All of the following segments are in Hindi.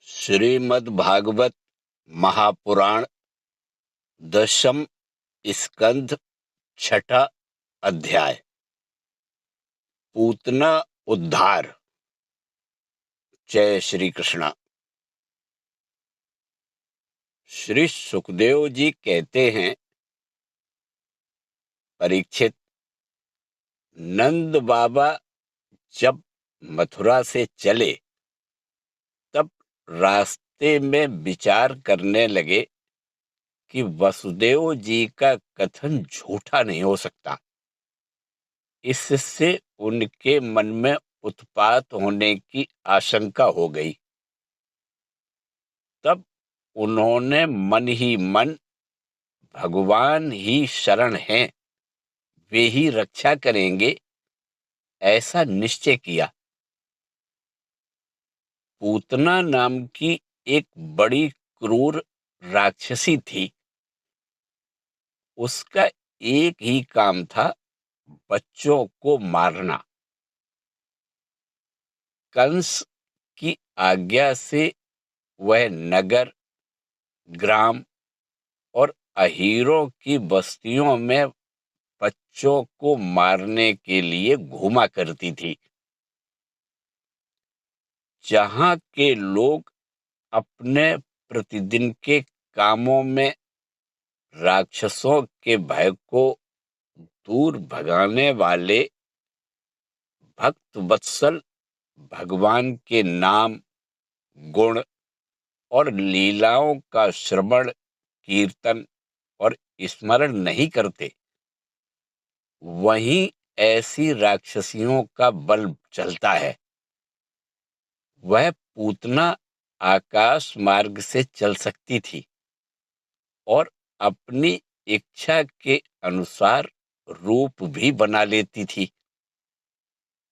श्रीमद् भागवत महापुराण दशम स्कंध छठा अध्याय पूतना उद्धार। जय श्री कृष्णा। श्री सुखदेव जी कहते हैं, परीक्षित, नंद बाबा जब मथुरा से चले तब रास्ते में विचार करने लगे कि वसुदेव जी का कथन झूठा नहीं हो सकता। इससे उनके मन में उत्पात होने की आशंका हो गई। तब उन्होंने मन ही मन भगवान ही शरण हैं, वे ही रक्षा करेंगे, ऐसा निश्चय किया। पूतना नाम की एक बड़ी क्रूर राक्षसी थी। उसका एक ही काम था, बच्चों को मारना। कंस की आज्ञा से वह नगर, ग्राम और अहीरों की बस्तियों में बच्चों को मारने के लिए घूमा करती थी। जहां के लोग अपने प्रतिदिन के कामों में राक्षसों के भय को दूर भगाने वाले भक्त वत्सल भगवान के नाम, गुण और लीलाओं का श्रवण, कीर्तन और स्मरण नहीं करते, वहीं ऐसी राक्षसियों का बल चलता है। वह पूतना आकाश मार्ग से चल सकती थी और अपनी इच्छा के अनुसार रूप भी बना लेती थी।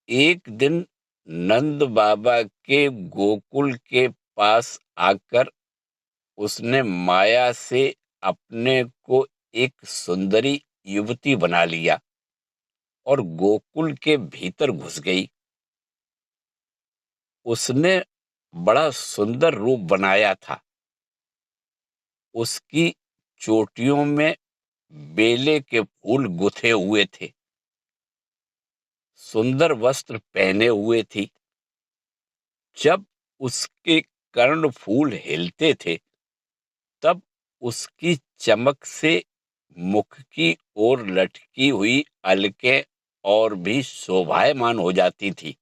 एक दिन नंद बाबा के गोकुल के पास आकर उसने माया से अपने को एक सुंदरी युवती बना लिया और गोकुल के भीतर घुस गई। उसने बड़ा सुंदर रूप बनाया था। उसकी चोटियों में बेले के फूल गुथे हुए थे, सुंदर वस्त्र पहने हुए थी। जब उसके कर्ण फूल हिलते थे तब उसकी चमक से मुख की ओर लटकी हुई अलकें और भी शोभायमान हो जाती थी।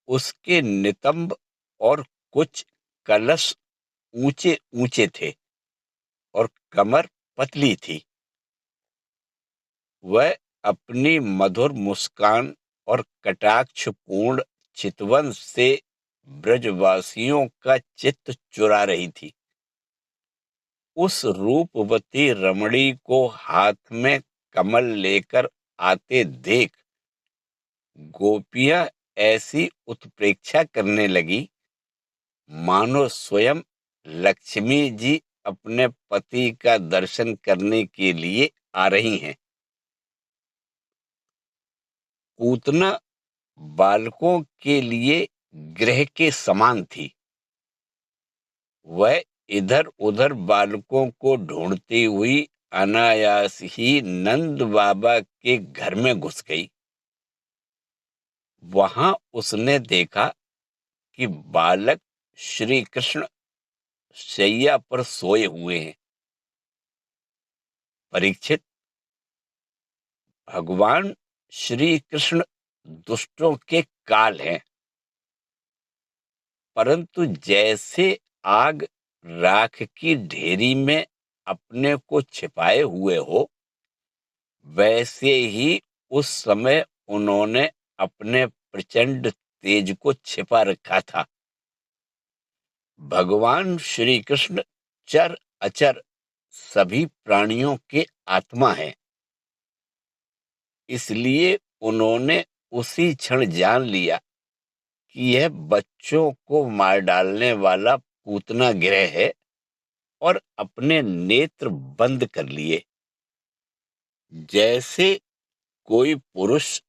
उसके नितंब और कुछ कलश ऊंचे ऊंचे थे और कमर पतली थी। वह अपनी मधुर मुस्कान और कटाक्षपूर्ण चितवन से ब्रजवासियों का चित्त चुरा रही थी। उस रूपवती रमणी को हाथ में कमल लेकर आते देख गोपियां ऐसी उत्प्रेक्षा करने लगी मानो स्वयं लक्ष्मी जी अपने पति का दर्शन करने के लिए आ रही हैं। पूतना बालकों के लिए गृह के समान थी। वह इधर उधर बालकों को ढूंढती हुई अनायास ही नंद बाबा के घर में घुस गई। वहां उसने देखा कि बालक श्री कृष्ण शैया पर सोए हुए हैं। परीक्षित, भगवान श्री कृष्ण दुष्टों के काल हैं, परंतु जैसे आग राख की ढेरी में अपने को छिपाए हुए हो, वैसे ही उस समय उन्होंने अपने प्रचंड तेज को छिपा रखा था। भगवान श्री कृष्ण चर अचर सभी प्राणियों के आत्मा हैं, इसलिए उन्होंने उसी क्षण जान लिया कि यह बच्चों को मार डालने वाला पूतना ग्रह है और अपने नेत्र बंद कर लिए। जैसे कोई पुरुष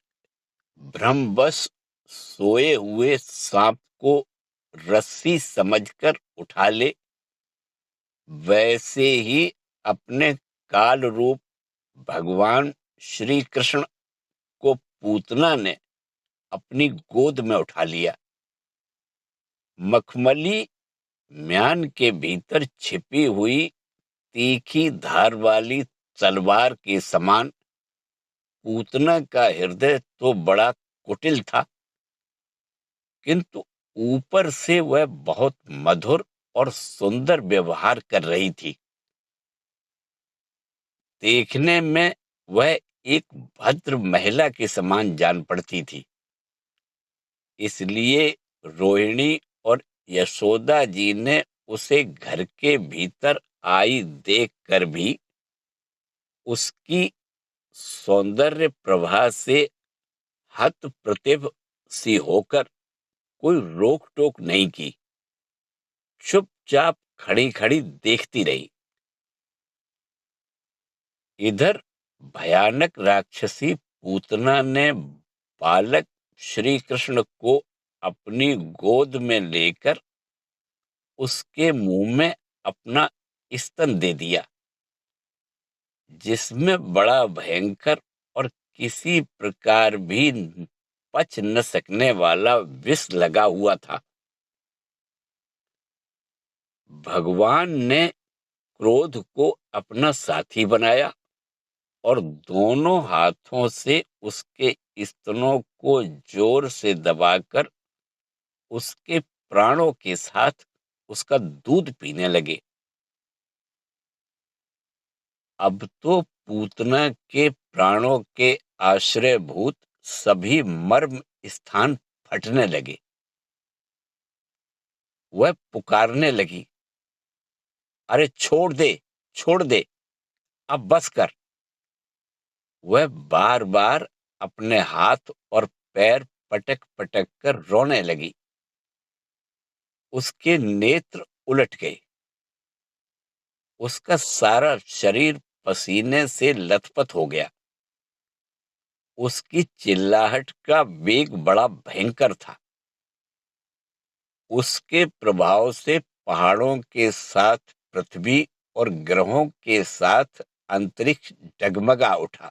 भ्रमवश सोए हुए सांप को रस्सी समझकर उठा ले, वैसे ही अपने काल रूप भगवान श्री कृष्ण को पूतना ने अपनी गोद में उठा लिया। मखमली म्यान के भीतर छिपी हुई तीखी धार वाली तलवार के समान पूतना का हृदय तो बड़ा कुटिल था, किंतु ऊपर से वह बहुत मधुर और सुंदर व्यवहार कर रही थी। देखने में वह एक भद्र महिला के समान जान पड़ती थी। इसलिए रोहिणी और यशोदा जी ने उसे घर के भीतर आई देखकर भी उसकी सौंदर्य प्रभा से हतप्रतिभ सी होकर कोई रोक टोक नहीं की, चुपचाप खड़ी खड़ी देखती रही। इधर भयानक राक्षसी पूतना ने बालक श्री कृष्ण को अपनी गोद में लेकर उसके मुंह में अपना स्तन दे दिया, जिसमें बड़ा भयंकर और किसी प्रकार भी पच न सकने वाला विष लगा हुआ था। भगवान ने क्रोध को अपना साथी बनाया और दोनों हाथों से उसके स्तनों को जोर से दबाकर उसके प्राणों के साथ उसका दूध पीने लगे। अब तो पूतना के प्राणों के आश्रयभूत सभी मर्म स्थान फटने लगे। वह पुकारने लगी, अरे छोड़ दे, छोड़ दे, अब बस कर। वह बार बार अपने हाथ और पैर पटक पटक कर रोने लगी। उसके नेत्र उलट गए, उसका सारा शरीर पसीने से लथपथ हो गया। उसकी चिल्लाहट का वेग बड़ा भयंकर था। उसके प्रभाव से पहाड़ों के साथ पृथ्वी और ग्रहों के साथ अंतरिक्ष डगमगा उठा।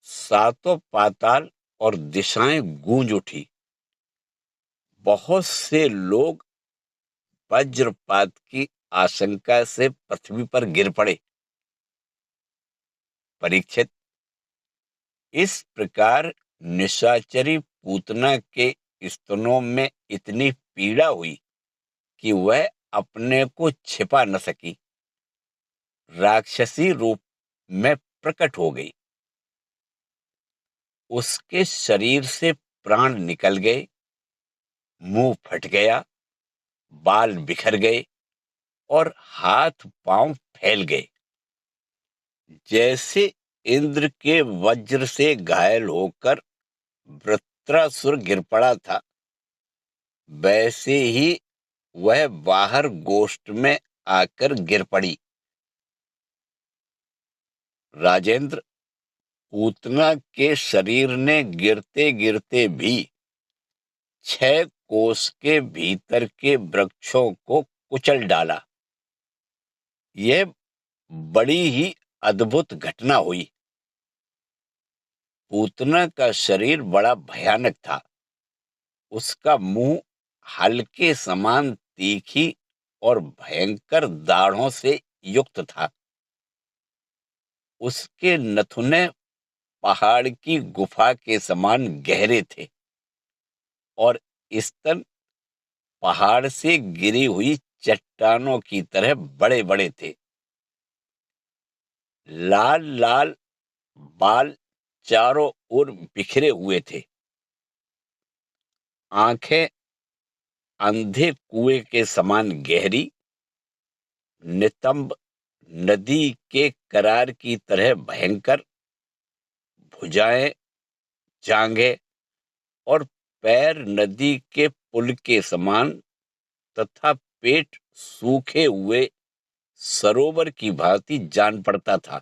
सातों पाताल और दिशाएं गूंज उठी। बहुत से लोग वज्रपात की आशंका से पृथ्वी पर गिर पड़े। परीक्षित, इस प्रकार निशाचरी पूतना के स्तनों में इतनी पीड़ा हुई कि वह अपने को छिपा न सकी, राक्षसी रूप में प्रकट हो गई। उसके शरीर से प्राण निकल गए, मुंह फट गया, बाल बिखर गए और हाथ पांव फैल गए। जैसे इंद्र के वज्र से घायल होकर वृत्रासुर गिर पड़ा था, वैसे ही वह बाहर गोष्ठ में आकर गिर पड़ी। राजेंद्र, पूतना के शरीर ने गिरते गिरते भी 6 कोस के भीतर के वृक्षों को कुचल डाला। यह बड़ी ही अद्भुत घटना हुई। पूतना का शरीर बड़ा भयानक था। उसका मुंह हल्के समान तीखी और भयंकर दाढ़ों से युक्त था। उसके नथुने पहाड़ की गुफा के समान गहरे थे और स्तन पहाड़ से गिरी हुई चट्टानों की तरह बड़े बड़े थे। लाल लाल बाल चारों ओर बिखरे हुए थे। आंखें अंधे कुएं के समान गहरी, नितंब नदी के करार की तरह भयंकर, भुजाएं, जांघें और पैर नदी के पुल के समान तथा पेट सूखे हुए सरोवर की भांति जान पड़ता था।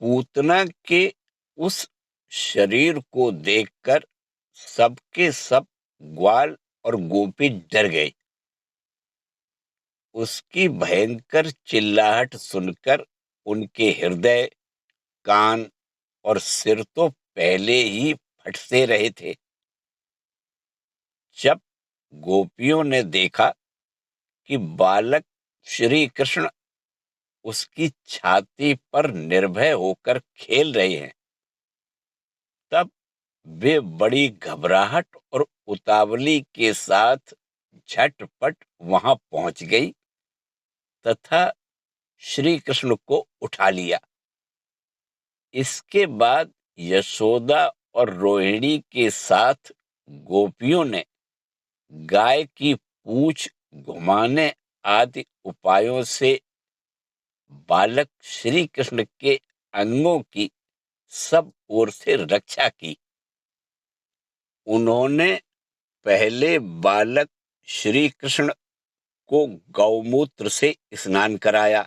पूतना के उस शरीर को देखकर सबके सब ग्वाल और गोपी डर गए। उसकी भयंकर चिल्लाहट सुनकर उनके हृदय, कान और सिर तो पहले ही फट से रहे थे। जब गोपियों ने देखा कि बालक श्री कृष्ण उसकी छाती पर निर्भय होकर खेल रहे हैं, तब वे बड़ी घबराहट और उतावली के साथ झटपट वहां पहुंच गई तथा श्री कृष्ण को उठा लिया। इसके बाद यशोदा और रोहिणी के साथ गोपियों ने गाय की पूंछ घुमाने आदि उपायों से बालक श्री कृष्ण के अंगों की सब ओर से रक्षा की। उन्होंने पहले बालक श्री कृष्ण को गौमूत्र से स्नान कराया,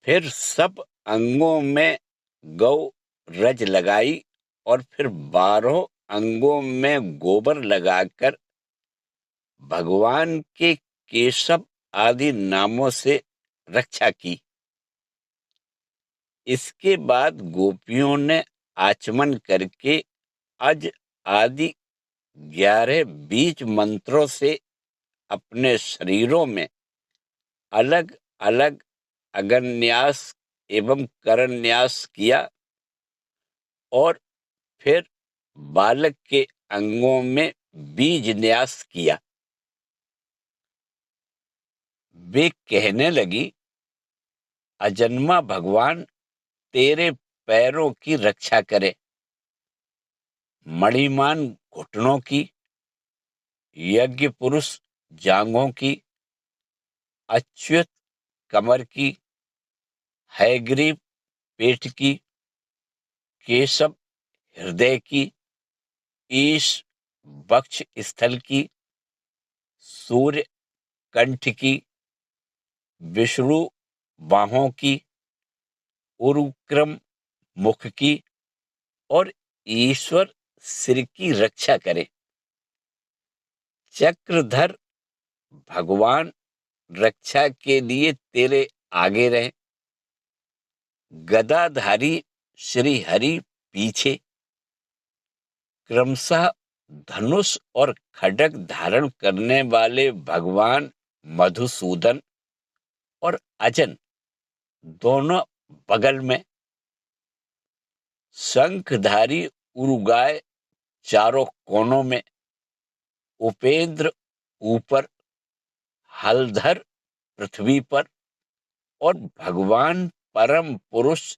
फिर सब अंगों में गौ रज लगाई और फिर 12 अंगों में गोबर लगाकर भगवान के केशव आदि नामों से रक्षा की। इसके बाद गोपियों ने आचमन करके अज आदि 11 बीज मंत्रों से अपने शरीरों में अलग अलग अगन्यास एवं करन्यास किया और फिर बालक के अंगों में बीज न्यास किया। वे कहने लगी, अजन्मा भगवान तेरे पैरों की रक्षा करे, मणिमान घुटनों की, यज्ञ पुरुष जांघों की, अच्युत कमर की, हयग्रीव पेट की, केशव हृदय की, ईश वक्ष स्थल की, सूर्य कंठ की, विष्णु बाहों की, उरुक्रम मुख की और ईश्वर सिर की रक्षा करे। चक्रधर भगवान रक्षा के लिए तेरे आगे रहे, गदाधारी श्री हरि पीछे, क्रमशः धनुष और खड्ग धारण करने वाले भगवान मधुसूदन और अजन दोनों बगल में, शंखधारी उरुगाय चारों कोनों में, उपेंद्र ऊपर, हलधर पृथ्वी पर और भगवान परम पुरुष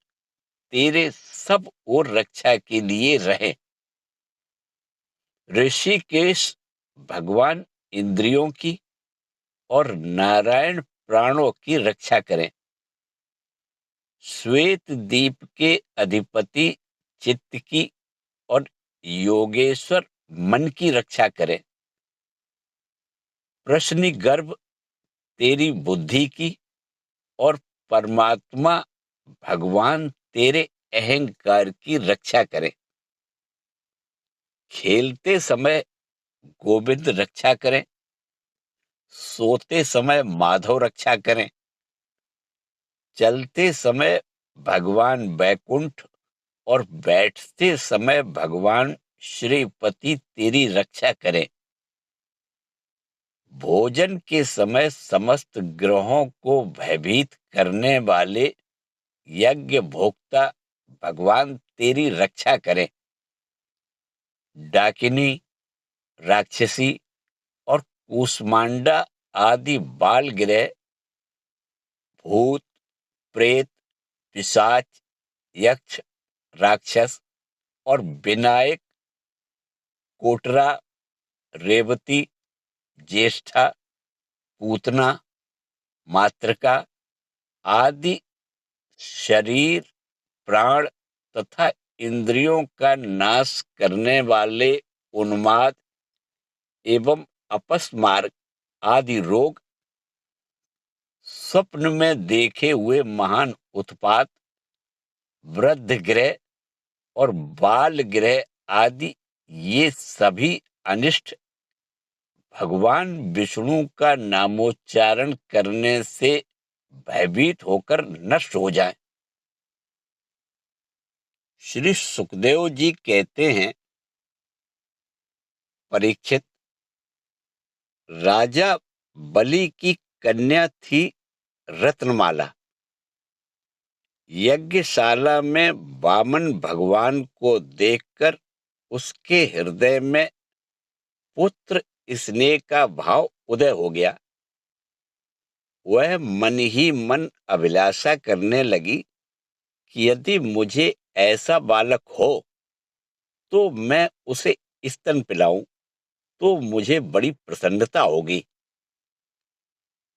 तेरे सब ओर रक्षा के लिए रहे। ऋषिकेश भगवान इंद्रियों की और नारायण प्राणों की रक्षा करें। श्वेत दीप के अधिपति चित्त की और योगेश्वर मन की रक्षा करें। प्रश्नि गर्भ तेरी बुद्धि की और परमात्मा भगवान तेरे अहंकार की रक्षा करें। खेलते समय गोविंद रक्षा करें, सोते समय माधव रक्षा करें, चलते समय भगवान बैकुंठ और बैठते समय भगवान श्रीपति तेरी रक्षा करें। भोजन के समय समस्त ग्रहों को भयभीत करने वाले यज्ञ भोक्ता भगवान तेरी रक्षा करें। डाकिनी, राक्षसी और कूष्मांडा आदि बाल ग्रह, भूत, प्रेत, पिशाच, यक्ष, राक्षस और विनायक, कोटरा, रेवती, ज्येष्ठा, पूतना, मातृका आदि शरीर, प्राण तथा इंद्रियों का नाश करने वाले उन्माद एवं अपस्मारक आदि रोग, स्वप्न में देखे हुए महान उत्पात, वृद्ध ग्रह और बाल ग्रह आदि ये सभी अनिष्ट भगवान विष्णु का नामोच्चारण करने से भयभीत होकर नष्ट हो जाए। श्री सुखदेव जी कहते हैं, परीक्षित, राजा बलि की कन्या थी रत्नमाला। यज्ञशाला में वामन भगवान को देखकर उसके हृदय में पुत्र स्नेह का भाव उदय हो गया। वह मन ही मन अभिलाषा करने लगी कि यदि मुझे ऐसा बालक हो तो मैं उसे स्तन पिलाऊं तो मुझे बड़ी प्रसन्नता होगी।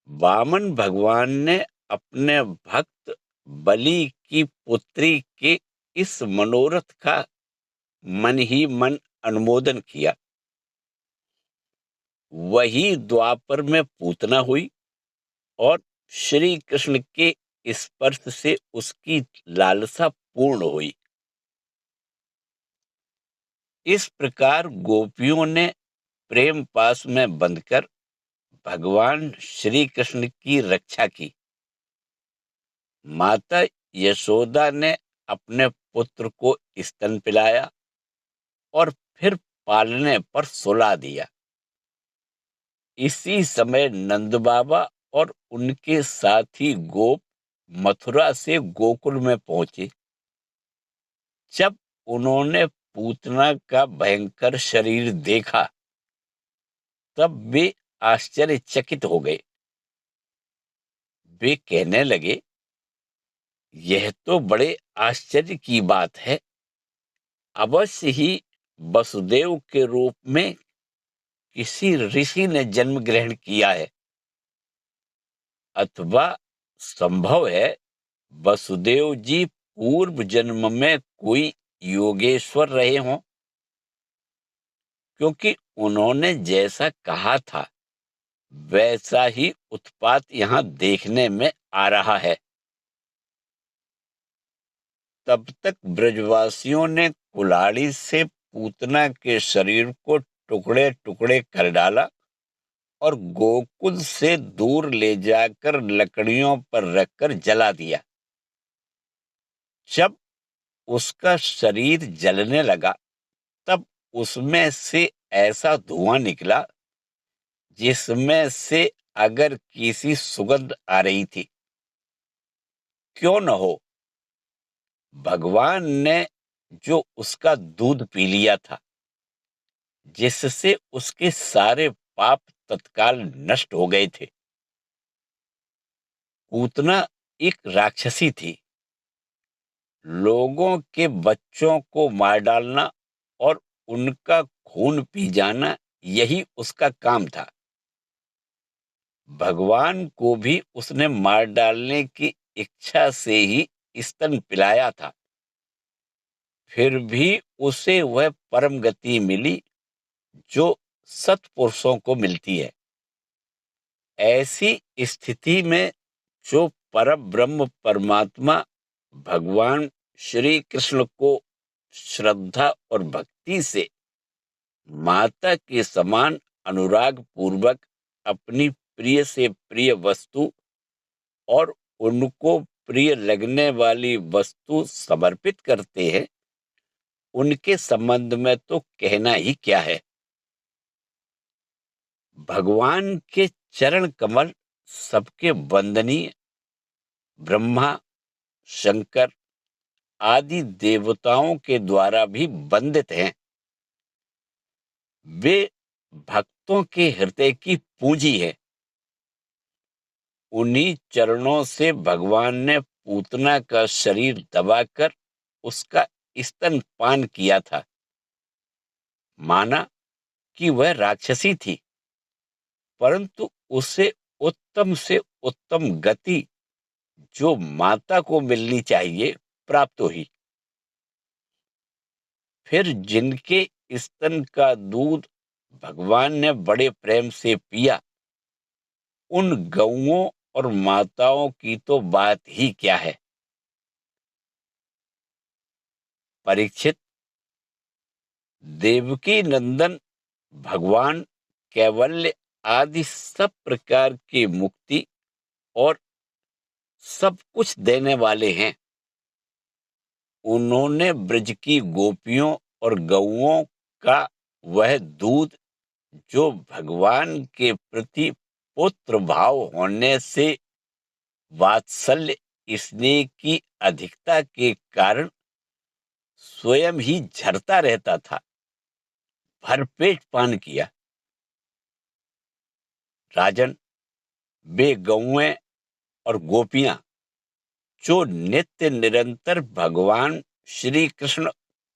वामन भगवान ने अपने भक्त बलि की पुत्री के इस मनोरथ का मन ही मन अनुमोदन किया। वही द्वापर में पूतना हुई और श्री कृष्ण के स्पर्श से उसकी लालसा पूर्ण हुई। इस प्रकार गोपियों ने प्रेम पास में बंधकर भगवान श्री कृष्ण की रक्षा की। माता यशोदा ने अपने पुत्र को स्तन पिलाया और फिर पालने पर सुला दिया। इसी समय नंद बाबा और उनके साथी गोप मथुरा से गोकुल में पहुंचे। जब उन्होंने पूतना का भयंकर शरीर देखा तब वे आश्चर्यचकित हो गए। वे कहने लगे, यह तो बड़े आश्चर्य की बात है। अवश्य ही वसुदेव के रूप में किसी ऋषि ने जन्म ग्रहण किया है, अथवा संभव है वसुदेव जी पूर्व जन्म में कोई योगेश्वर रहे हों, क्योंकि उन्होंने जैसा कहा था वैसा ही उत्पात यहाँ देखने में आ रहा है। तब तक ब्रजवासियों ने कुल्हाड़ी से पूतना के शरीर को टुकड़े टुकड़े कर डाला और गोकुल से दूर ले जाकर लकड़ियों पर रखकर जला दिया। जब उसका शरीर जलने लगा तब उसमें से ऐसा धुआं निकला जिसमें से अगर किसी सुगंध आ रही थी। क्यों न हो, भगवान ने जो उसका दूध पी लिया था, जिससे उसके सारे पाप तत्काल नष्ट हो गए थे। पूतना एक राक्षसी थी। लोगों के बच्चों को मार डालना और उनका खून पी जाना, यही उसका काम था। भगवान को भी उसने मार डालने की इच्छा से ही स्तन पिलाया था। फिर भी उसे वह परम गति मिली जो सत्पुरुषों को मिलती है। ऐसी स्थिति में जो परम ब्रह्म परमात्मा भगवान श्री कृष्ण को श्रद्धा और भक्ति से माता के समान अनुराग पूर्वक अपनी प्रिय से प्रिय वस्तु और उनको प्रिय लगने वाली वस्तु समर्पित करते हैं, उनके संबंध में तो कहना ही क्या है। भगवान के चरण कमल सबके वंदनीय। ब्रह्मा, शंकर आदि देवताओं के द्वारा भी वंदित हैं। वे भक्तों के हृदय की पूंजी है। उन्हीं चरणों से भगवान ने पूतना का शरीर दबाकर उसका स्तन पान किया था। माना कि वह राक्षसी थी, परंतु उसे उत्तम से उत्तम गति जो माता को मिलनी चाहिए प्राप्त हुई। फिर जिनके स्तन का दूध भगवान ने बड़े प्रेम से पिया, उन गौओं और माताओं की तो बात ही क्या है। परीक्षित, देवकी नंदन भगवान कैवल्य आदि सब प्रकार की मुक्ति और सब कुछ देने वाले हैं। उन्होंने ब्रज की गोपियों और गौओं का वह दूध जो भगवान के प्रति पुत्र भाव होने से वात्सल्य स्नेह की अधिकता के कारण स्वयं ही झरता रहता था, भरपेट पान किया। राजन, वे गौएं और गोपियां जो नित्य निरंतर भगवान श्री कृष्ण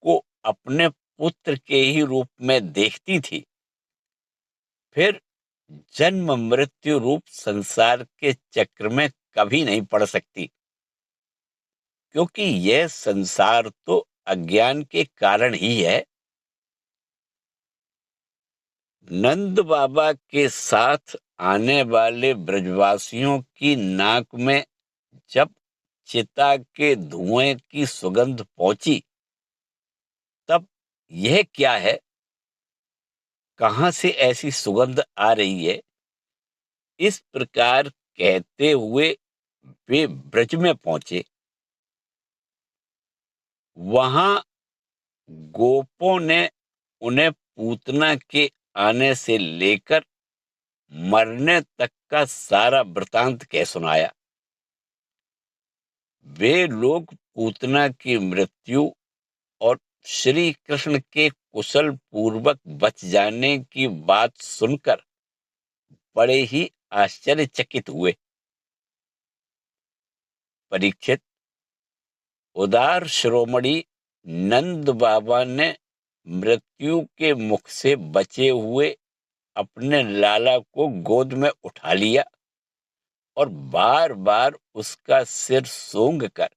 को अपने पुत्र के ही रूप में देखती थी, फिर जन्म मृत्यु रूप संसार के चक्र में कभी नहीं पड़ सकती, क्योंकि यह संसार तो अज्ञान के कारण ही है। नंद बाबा के साथ आने वाले ब्रजवासियों की नाक में जब चिता के धुएं की सुगंध पहुंची, तब यह क्या है, कहां से ऐसी सुगंध आ रही है, इस प्रकार कहते हुए वे ब्रज में पहुंचे। वहां गोपों ने उन्हें पूतना के आने से लेकर मरने तक का सारा वृतांत कह सुनाया। वे लोग पूतना की मृत्यु और श्री कृष्ण के कुशल पूर्वक बच जाने की बात सुनकर बड़े ही आश्चर्यचकित हुए। परीक्षित, उदार शिरोमणि नंद बाबा ने मृत्यु के मुख से बचे हुए अपने लाला को गोद में उठा लिया और बार बार उसका सिर सूंघ कर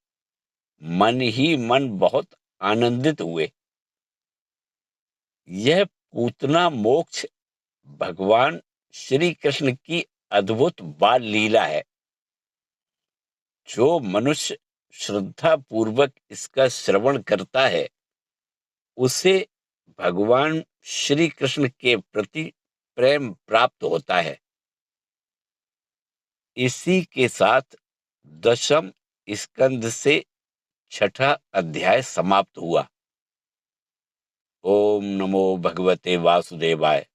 मन ही मन बहुत आनंदित हुए। यह पूतना मोक्ष भगवान श्री कृष्ण की अद्भुत बाल लीला है। जो मनुष्य श्रद्धा पूर्वक इसका श्रवण करता है, उसे भगवान श्री कृष्ण के प्रति प्रेम प्राप्त होता है। इसी के साथ दशम स्कंद से छठा अध्याय समाप्त हुआ। ओम नमो भगवते वासुदेवाय।